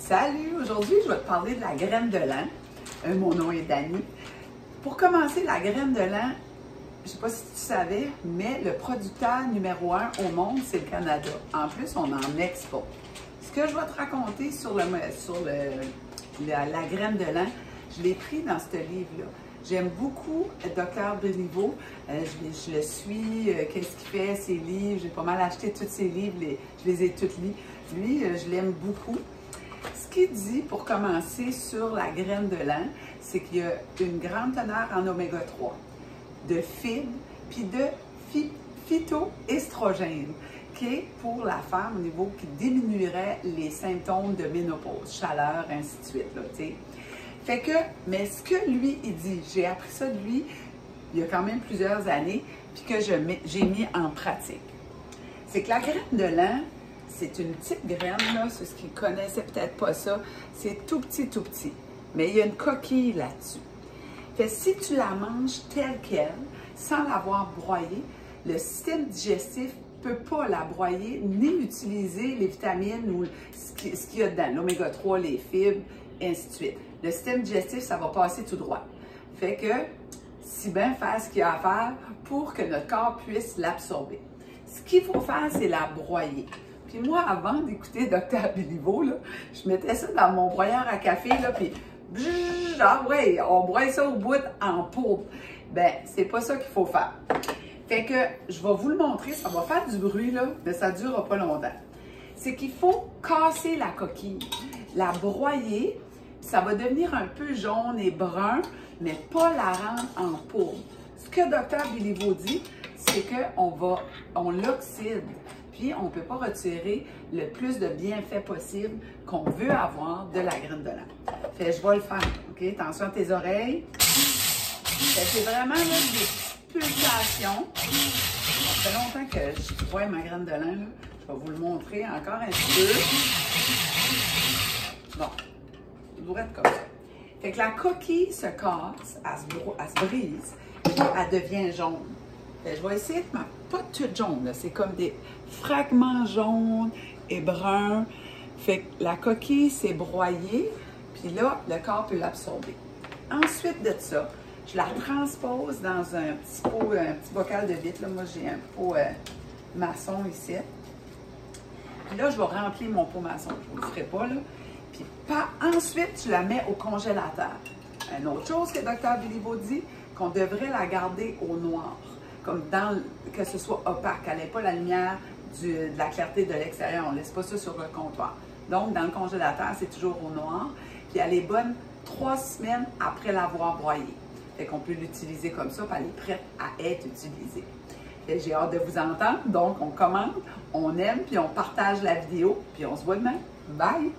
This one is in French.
Salut! Aujourd'hui, je vais te parler de la graine de lin. Mon nom est Dani. Pour commencer, la graine de lin, je ne sais pas si tu savais, mais le producteur numéro 1 au monde, c'est le Canada. En plus, on en exporte. Ce que je vais te raconter sur la graine de lin, je l'ai pris dans ce livre-là. J'aime beaucoup Dr Béliveau. Je le suis, qu'est-ce qu'il fait, ses livres. J'ai pas mal acheté tous ses livres, je les ai tous lus. Lui, je l'aime beaucoup. Ce qu'il dit, pour commencer, sur la graine de lin, c'est qu'il y a une grande teneur en oméga 3, de fibres, puis de phytoestrogène, qui est pour la femme au niveau qui diminuerait les symptômes de ménopause, chaleur, ainsi de suite, là, tu sais. Fait que, mais ce que lui, il dit, j'ai appris ça de lui il y a quand même plusieurs années, puis que j'ai mis en pratique. C'est que la graine de lin, c'est une petite graine, là, c'est ce qu'ils connaissaient peut-être pas ça, c'est tout petit, mais il y a une coquille là-dessus. Fait si tu la manges telle qu'elle, sans l'avoir broyée, le système digestif ne peut pas la broyer, ni utiliser les vitamines ou ce qu'il y a dedans, l'oméga 3, les fibres, et ainsi de suite. Le système digestif, ça va passer tout droit. Fait que, si bien faire ce qu'il y a à faire pour que notre corps puisse l'absorber. Ce qu'il faut faire, c'est la broyer. Puis moi, avant d'écouter Dr Béliveau, là, je mettais ça dans mon broyeur à café, là, puis ah ouais, on broye ça au bout en poudre. Ben, c'est pas ça qu'il faut faire. Fait que, je vais vous le montrer, ça va faire du bruit, là, mais ça ne durera pas longtemps. C'est qu'il faut casser la coquille, la broyer, ça va devenir un peu jaune et brun, mais pas la rendre en poudre. Ce que Dr Béliveau dit, c'est qu'on l'oxyde, puis on ne peut pas retirer le plus de bienfaits possible qu'on veut avoir de la graine de lin. Fait je vais le faire, OK? Attention à tes oreilles. C'est vraiment là, des pulsations. Ça fait longtemps que je vois ma graine de lin, là. Je vais vous le montrer encore un petit peu. Bon, il devrait être comme ça. Fait que la coquille se casse, elle se brise, puis elle devient jaune. Fait que je vais essayer de pas toute jaune, c'est comme des fragments jaunes et bruns. Fait que la coquille s'est broyée, puis là, le corps peut l'absorber. Ensuite de ça, je la transpose dans un petit pot, un petit bocal de vitre. Là, moi, j'ai un pot maçon ici. Puis là, je vais remplir mon pot maçon. Je ne vous le ferai pas, là. Puis ensuite, tu la mets au congélateur. Une autre chose que Dr Béliveau dit, qu'on devrait la garder au noir. Comme que ce soit opaque. Elle n'ait pas la lumière de la clarté de l'extérieur. On ne laisse pas ça sur le comptoir. Donc, dans le congélateur, c'est toujours au noir. Puis elle est bonne 3 semaines après l'avoir broyée. Fait qu'on peut l'utiliser comme ça, puis elle est prête à être utilisée. J'ai hâte de vous entendre. Donc, on commente, on aime, puis on partage la vidéo, puis on se voit demain. Bye!